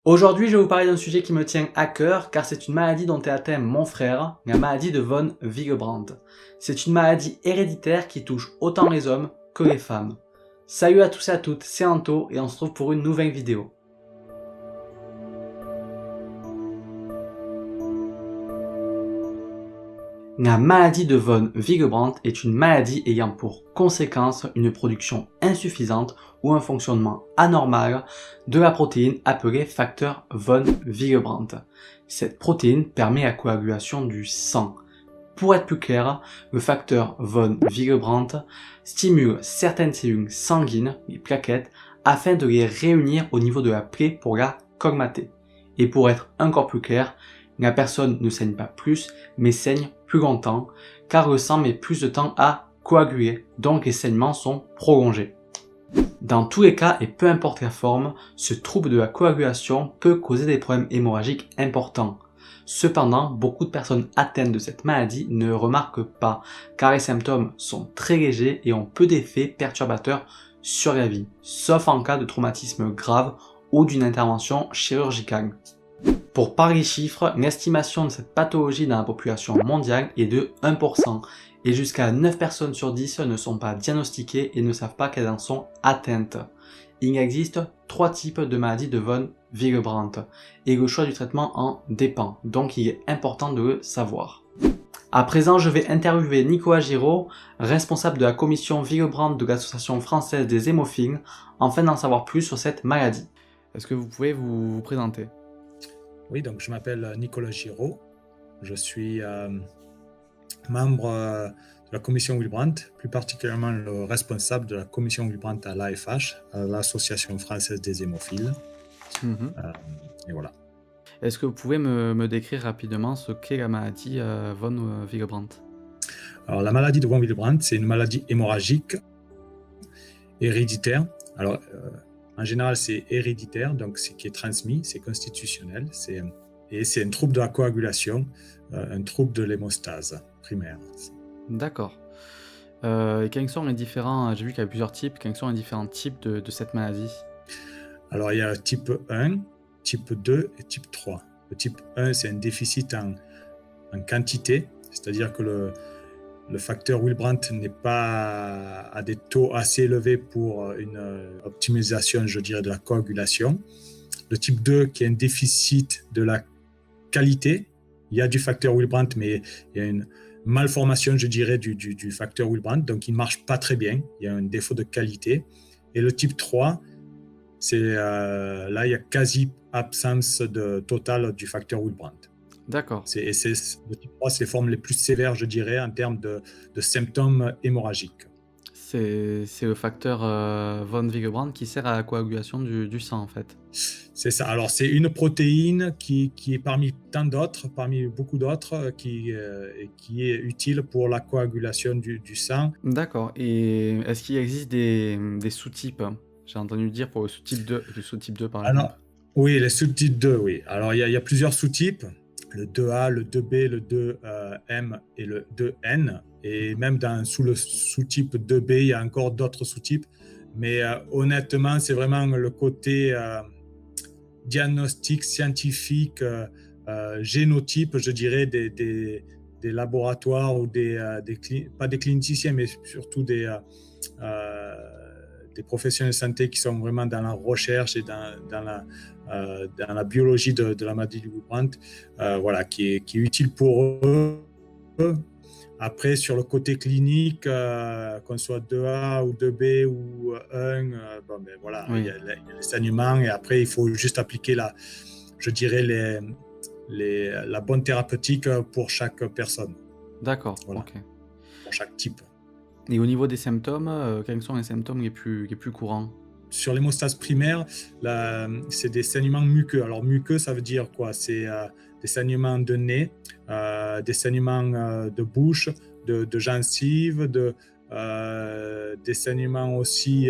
Aujourd'hui, je vais vous parler d'un sujet qui me tient à cœur car c'est une maladie dont est atteint mon frère, la maladie de von Willebrand. C'est une maladie héréditaire qui touche autant les hommes que les femmes. Salut à tous et à toutes, c'est Anto et on se retrouve pour une nouvelle vidéo. La maladie de von Willebrand est une maladie ayant pour conséquence une production insuffisante ou un fonctionnement anormal de la protéine appelée facteur von Willebrand. Cette protéine permet la coagulation du sang. Pour être plus clair, le facteur von Willebrand stimule certaines cellules sanguines, les plaquettes, afin de les réunir au niveau de la plaie pour la colmater. Et pour être encore plus clair, la personne ne saigne pas plus, mais saigne plus longtemps, car le sang met plus de temps à coaguler, donc les saignements sont prolongés. Dans tous les cas, et peu importe la forme, ce trouble de la coagulation peut causer des problèmes hémorragiques importants. Cependant, beaucoup de personnes atteintes de cette maladie ne le remarquent pas, car les symptômes sont très légers et ont peu d'effets perturbateurs sur la vie, sauf en cas de traumatisme grave ou d'une intervention chirurgicale. Pour parler chiffres, l'estimation de cette pathologie dans la population mondiale est de 1%, et jusqu'à 9 personnes sur 10 ne sont pas diagnostiquées et ne savent pas qu'elles en sont atteintes. Il existe 3 types de maladies de von Willebrand, et le choix du traitement en dépend, donc il est important de le savoir. À présent, je vais interviewer Nicolas Giraud, responsable de la commission Willebrand de l'Association française des hémophiles, afin d'en savoir plus sur cette maladie. Est-ce que vous pouvez vous présenter ? Oui, donc je m'appelle Nicolas Giraud. Je suis membre de la commission Willebrand, plus particulièrement le responsable de la commission Willebrand à l'AFH, à l'Association française des hémophiles. Et voilà. Est-ce que vous pouvez me décrire rapidement ce qu'est la maladie von Willebrand ? Alors, la maladie de von Willebrand, c'est une maladie hémorragique héréditaire. Alors, en général, c'est héréditaire, donc c'est qui est transmis, c'est constitutionnel, et c'est un trouble de la coagulation, un trouble de l'hémostase primaire. D'accord. Et quels sont les différents, j'ai vu qu'il y a plusieurs types, quels sont les différents types de cette maladie ? Alors, il y a type 1, type 2 et type 3. Le type 1, c'est un déficit en quantité, c'est-à-dire que le facteur Willebrand n'est pas à des taux assez élevés pour une optimisation, je dirais, de la coagulation. Le type 2, qui est un déficit de la qualité. Il y a du facteur Willebrand, mais il y a une malformation, je dirais, du facteur Willebrand, donc il ne marche pas très bien. Il y a un défaut de qualité. Et le type 3, là, il y a quasi absence totale du facteur Willebrand. D'accord. Le type 3, c'est les formes les plus sévères, je dirais, en termes de symptômes hémorragiques. C'est le facteur von Willebrand qui sert à la coagulation du sang, en fait. C'est ça. Alors, c'est une protéine qui est parmi tant d'autres, parmi beaucoup d'autres, qui est utile pour la coagulation du sang. D'accord. Et est-ce qu'il existe des sous-types ? J'ai entendu dire pour le sous-type 2, par exemple. Oui, les sous-types 2, oui. Alors, il y a plusieurs sous-types. Le 2A, le 2B, le 2M et le 2N. Et même sous le sous-type 2B, il y a encore d'autres sous-types. Mais honnêtement, c'est vraiment le côté diagnostic scientifique, génotype, je dirais, des laboratoires ou pas des cliniciens, mais surtout des professionnels de santé qui sont vraiment dans la recherche et dans la biologie de la maladie du Willebrand, voilà, qui est utile pour eux. Après, sur le côté clinique, qu'on soit 2A ou 2B ou 1, voilà, oui. Il y a les saignements et après, il faut juste appliquer je dirais la bonne thérapeutique pour chaque personne. D'accord, voilà. Ok. Pour chaque type. Et au niveau des symptômes, quels sont les symptômes les plus courants ? Sur l'hémostase primaire, c'est des saignements muqueux. Alors muqueux, ça veut dire quoi ? C'est des saignements de nez, des saignements de bouche, de gencives, des saignements aussi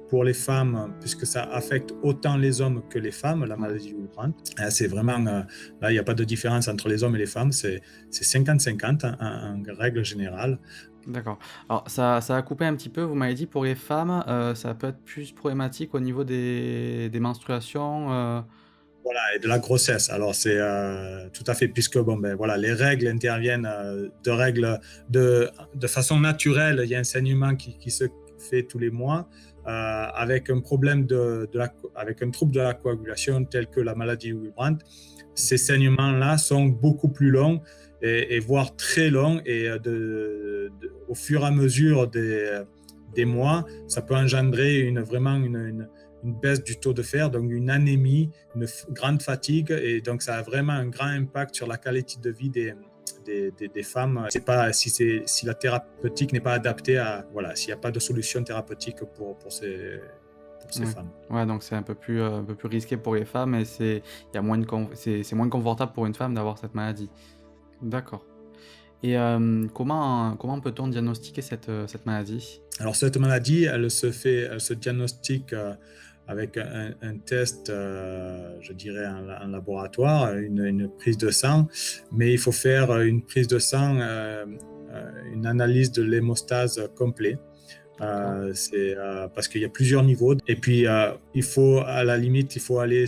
pour les femmes, puisque ça affecte autant les hommes que les femmes, la maladie Will Brandt. C'est vraiment, là, il n'y a pas de différence entre les hommes et les femmes, c'est 50-50 en règle générale. D'accord. Alors ça a coupé un petit peu, vous m'avez dit pour les femmes, ça peut être plus problématique au niveau des menstruations, Voilà, et de la grossesse. Alors c'est tout à fait, puisque bon, ben, voilà, les règles interviennent de façon naturelle. Il y a un saignement qui se fait tous les mois avec un problème avec un trouble de la coagulation tel que la maladie Will Brandt. Ces saignements-là sont beaucoup plus longs et voire très longs, et au fur et à mesure des mois, ça peut engendrer vraiment une baisse du taux de fer, donc une anémie, une grande fatigue, et donc ça a vraiment un grand impact sur la qualité de vie des femmes. C'est pas si la thérapeutique n'est pas adaptée voilà, s'il n'y a pas de solution thérapeutique pour ces femmes. Ouais, donc c'est un peu plus risqué pour les femmes, et c'est moins confortable pour une femme d'avoir cette maladie. D'accord. Et comment peut-on diagnostiquer cette maladie? Alors cette maladie, elle se diagnostique avec un test, je dirais en laboratoire, une prise de sang, mais il faut faire une prise de sang, une analyse de l'hémostase complet. Parce qu'il y a plusieurs niveaux, et puis à la limite, il faut aller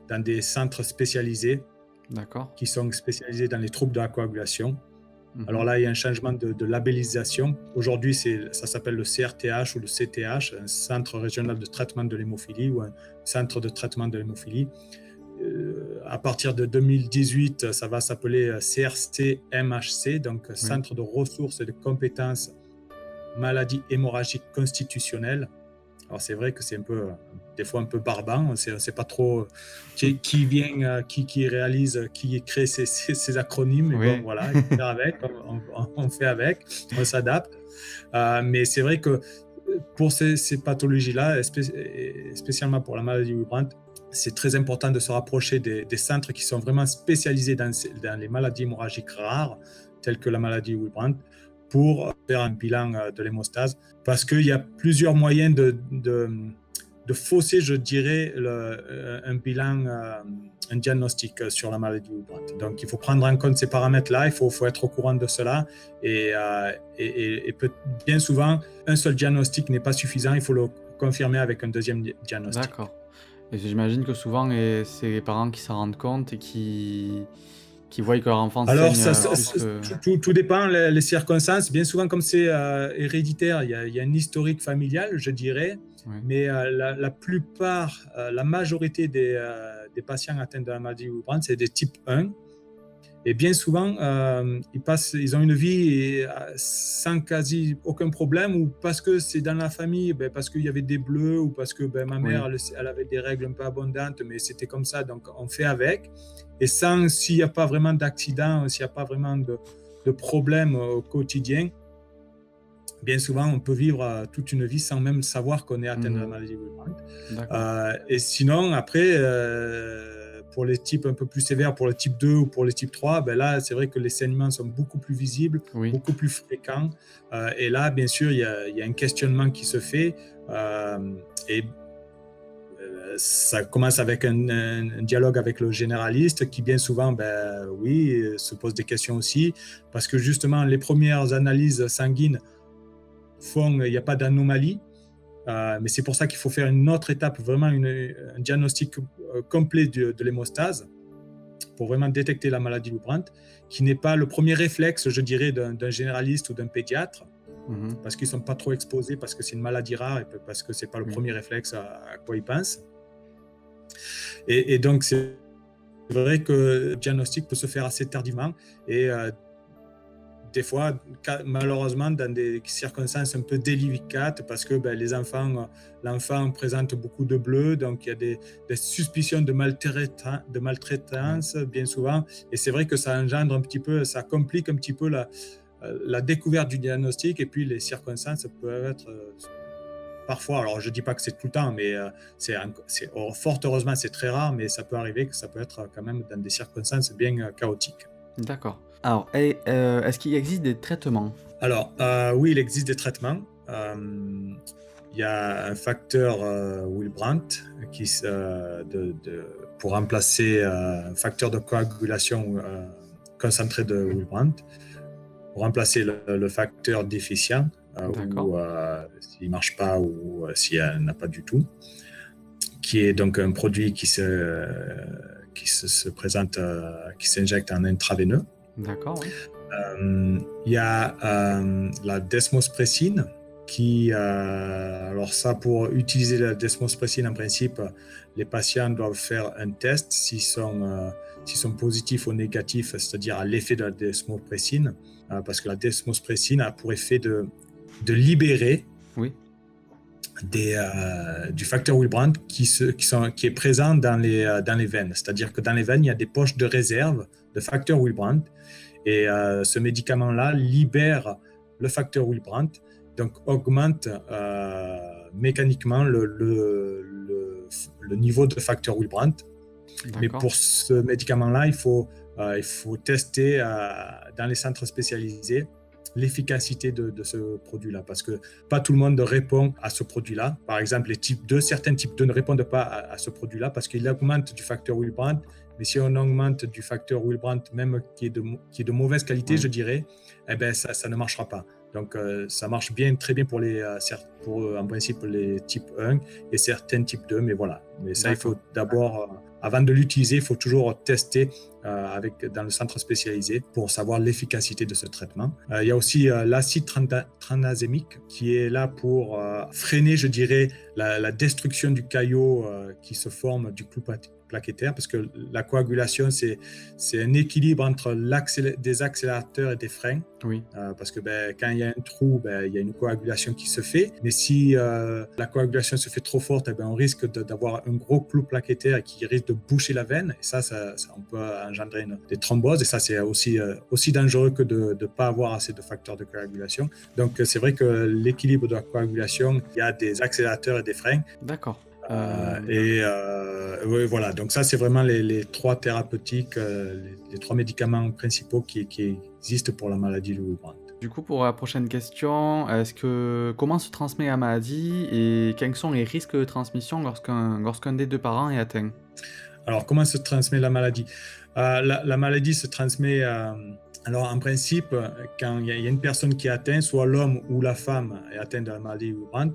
dans des centres spécialisés. D'accord. Qui sont spécialisés dans les troubles de la coagulation. Alors Mhm. là, il y a un changement de labellisation. Aujourd'hui, ça s'appelle le CRTH ou le CTH, un centre régional de traitement de l'hémophilie ou un centre de traitement de l'hémophilie. À partir de 2018, ça va s'appeler CRC-MHC, donc Centre de ressources et de compétences maladies hémorragiques constitutionnelles. Alors c'est vrai que c'est des fois un peu barbant, on ne sait pas trop qui vient, qui réalise, qui crée ces acronymes, mais Oui. bon voilà, il faut faire avec, on fait avec, on s'adapte. Mais c'est vrai que pour ces pathologies-là, spécialement pour la maladie Will Brandt, c'est très important de se rapprocher des centres qui sont vraiment spécialisés dans les maladies hémorragiques rares, telles que la maladie Will Brandt, pour faire un bilan de l'hémostase, parce qu'il y a plusieurs moyens de fausser, je dirais, un bilan, un diagnostic sur la maladie Will Brandt. Donc, il faut prendre en compte ces paramètres-là, il faut être au courant de cela, et bien souvent, un seul diagnostic n'est pas suffisant, il faut le confirmer avec un deuxième diagnostic. D'accord. Et j'imagine que souvent, c'est les parents qui s'en rendent compte et qui voient que leur enfant Alors, saigne tout dépend les circonstances. Bien souvent, comme c'est héréditaire, il y a un historique familial, je dirais. Oui. Mais la plupart, la majorité des patients atteints de la maladie Will Brandt, c'est des type 1. Et bien souvent, ils ont une vie sans quasi aucun problème, ou parce que c'est dans la famille, parce qu'il y avait des bleus, ou parce que ma mère, elle avait des règles un peu abondantes, mais c'était comme ça, donc on fait avec. Et s'il n'y a pas vraiment d'accident, s'il n'y a pas vraiment de problème au quotidien, bien souvent, on peut vivre toute une vie sans même savoir qu'on est atteint de la maladie Will Brandt. Et sinon, après, pour les types un peu plus sévères, pour le type 2 ou pour le type 3, là, c'est vrai que les saignements sont beaucoup plus visibles, beaucoup plus fréquents. Et là, bien sûr, il y a un questionnement qui se fait. Et ça commence avec un dialogue avec le généraliste qui, bien souvent, se pose des questions aussi. Parce que justement, les premières analyses sanguines font il n'y a pas d'anomalie. Mais c'est pour ça qu'il faut faire une autre étape, vraiment un diagnostic complet de l'hémostase pour vraiment détecter la maladie Will Brandt, qui n'est pas le premier réflexe, je dirais, d'un généraliste ou d'un pédiatre, parce qu'ils ne sont pas trop exposés, parce que c'est une maladie rare et parce que ce n'est pas le premier réflexe à quoi ils pensent. Et donc, c'est vrai que le diagnostic peut se faire assez tardivement, et des fois, malheureusement, dans des circonstances un peu délicates, parce que l'enfant présente beaucoup de bleus, donc il y a des suspicions de maltraitance bien souvent, et c'est vrai que ça engendre un petit peu, ça complique un petit peu la découverte du diagnostic, et puis les circonstances peuvent être parfois, alors je ne dis pas que c'est tout le temps, mais fort heureusement c'est très rare, mais ça peut arriver que ça peut être quand même dans des circonstances bien chaotiques. D'accord. Alors, est-ce qu'il existe des traitements? Alors, oui, il existe des traitements. il y a un facteur Willebrand pour remplacer un facteur de coagulation concentré de Willebrand, pour remplacer le facteur déficient ou s'il ne marche pas ou s'il n'y en a pas du tout, qui est donc un produit qui se présente, qui s'injecte en intraveineux. D'accord, oui. Il y a la desmopressine alors ça, pour utiliser la desmopressine, en principe, les patients doivent faire un test s'ils sont positifs ou négatifs, c'est-à-dire à l'effet de la desmopressine, parce que la desmopressine a pour effet de libérer du facteur Willebrand qui est présent dans les veines. C'est-à-dire que dans les veines, il y a des poches de réserve de facteur Willebrand, et ce médicament-là libère le facteur Willebrand, donc augmente mécaniquement le niveau de facteur Willebrand. Mais pour ce médicament-là, il faut tester dans les centres spécialisés l'efficacité de ce produit-là, parce que pas tout le monde répond à ce produit-là. Par exemple, certains types 2 ne répondent pas à ce produit-là parce qu'il augmente du facteur Willebrand, mais si on augmente du facteur Willebrand, même qui est de mauvaise qualité, je dirais, eh ben ça ne marchera pas. Donc, ça marche très bien pour en principe les types 1 et certains types 2, mais voilà. Mais ça, il faut d'abord, avant de l'utiliser, il faut toujours tester dans le centre spécialisé pour savoir l'efficacité de ce traitement. Il y a aussi l'acide tranexamique qui est là pour freiner, je dirais, la destruction du caillot qui se forme du clou plaquettaire, parce que la coagulation, c'est un équilibre entre des accélérateurs et des freins. Oui. Parce que quand il y a un trou, il y a une coagulation qui se fait. Mais si la coagulation se fait trop forte, on risque d'avoir un gros clou plaquettaire qui risque de boucher la veine. Et ça on peut engendrer des thromboses. Et ça, c'est aussi dangereux que de ne pas avoir assez de facteurs de coagulation. Donc, c'est vrai que l'équilibre de la coagulation, il y a des accélérateurs et des freins. D'accord. Oui, voilà, donc ça c'est vraiment les 3 thérapeutiques, les 3 médicaments principaux qui existent pour la maladie de Willebrand. Du coup, pour la prochaine question, comment se transmet la maladie et quels sont les risques de transmission lorsqu'un des 2 parents est atteint? Alors, comment se transmet la maladie? La maladie se transmet, alors en principe, quand il y a une personne qui est atteinte, soit l'homme ou la femme est atteinte de la maladie de Willebrand,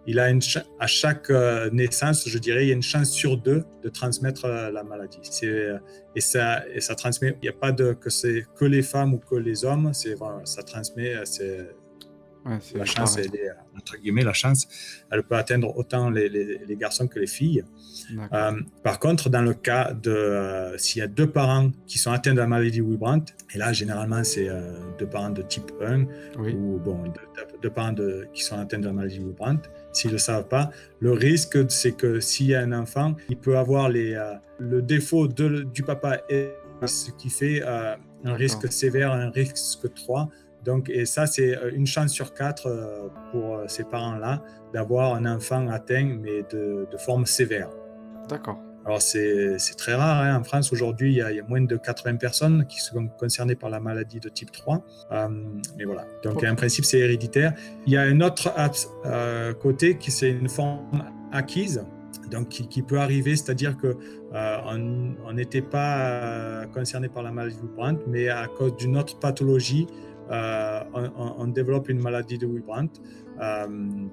il a à chaque naissance, je dirais, il y a une chance sur 2 de transmettre la maladie. Et ça transmet, il n'y a pas que c'est que les femmes ou que les hommes, ça transmet, la chance, elle est, entre guillemets, la chance, elle peut atteindre autant les garçons que les filles. Par contre, dans le cas s'il y a 2 parents qui sont atteints de la maladie de Willebrand, et là, généralement, c'est 2 parents de type 1, ou 2 parents qui sont atteints de la maladie de Willebrand, s'ils ne le savent pas, le risque, c'est que s'il y a un enfant, il peut avoir le défaut du papa, ce qui fait un risque sévère, un risque 3. Donc, et ça, c'est une chance sur 4 pour ces parents-là d'avoir un enfant atteint, mais de forme sévère. D'accord. Alors, c'est très rare. En France, aujourd'hui, il y a moins de 80 personnes qui sont concernées par la maladie de type 3. Mais voilà. Donc, en principe, c'est héréditaire. Il y a un autre côté qui c'est une forme acquise. Donc, qui peut arriver, c'est-à-dire qu'on n'était pas concerné par la maladie de Willebrand, mais à cause d'une autre pathologie, on développe une maladie de Willebrand.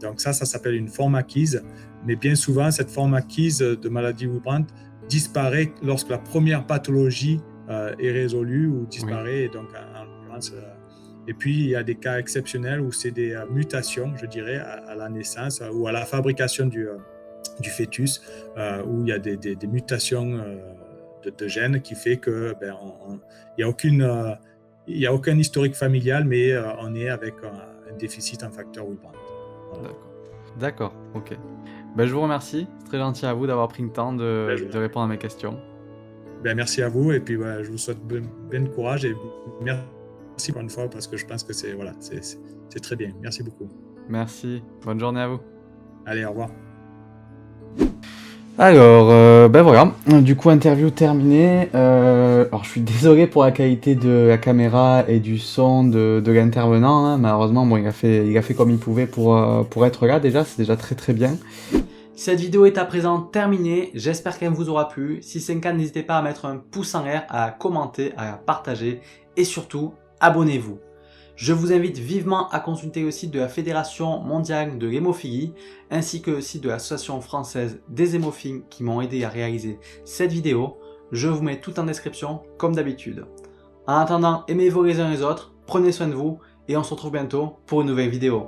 Donc ça s'appelle une forme acquise. Mais bien souvent, cette forme acquise de maladie de Willebrand disparaît lorsque la première pathologie est résolue ou disparaît. Et donc, en l'occurrence, et puis, il y a des cas exceptionnels où c'est des mutations, je dirais, à la naissance ou à la fabrication du fœtus, où il y a des mutations de gènes qui fait que il n'y a aucun historique familial, mais on est avec un déficit en facteur Willebrand. Voilà. D'accord, ok. Je vous remercie, c'est très gentil à vous d'avoir pris le temps de répondre à mes questions. Merci à vous, et puis je vous souhaite bien de courage, et merci encore une fois, parce que je pense que c'est très bien. Merci beaucoup. Merci, bonne journée à vous. Allez, au revoir. Alors, ben voilà, du coup interview terminée. Alors je suis désolé pour la qualité de la caméra et du son de l'intervenant, hein. Malheureusement, bon, il a fait comme il pouvait pour être là déjà, c'est déjà très très bien. Cette vidéo est à présent terminée, j'espère qu'elle vous aura plu. Si c'est le cas, n'hésitez pas à mettre un pouce en l'air, à commenter, à la partager et surtout, abonnez-vous. Je vous invite vivement à consulter le site de la Fédération mondiale de l'hémophilie ainsi que le site de l'Association française des hémophiles qui m'ont aidé à réaliser cette vidéo. Je vous mets tout en description comme d'habitude. En attendant, aimez-vous les uns les autres, prenez soin de vous et on se retrouve bientôt pour une nouvelle vidéo.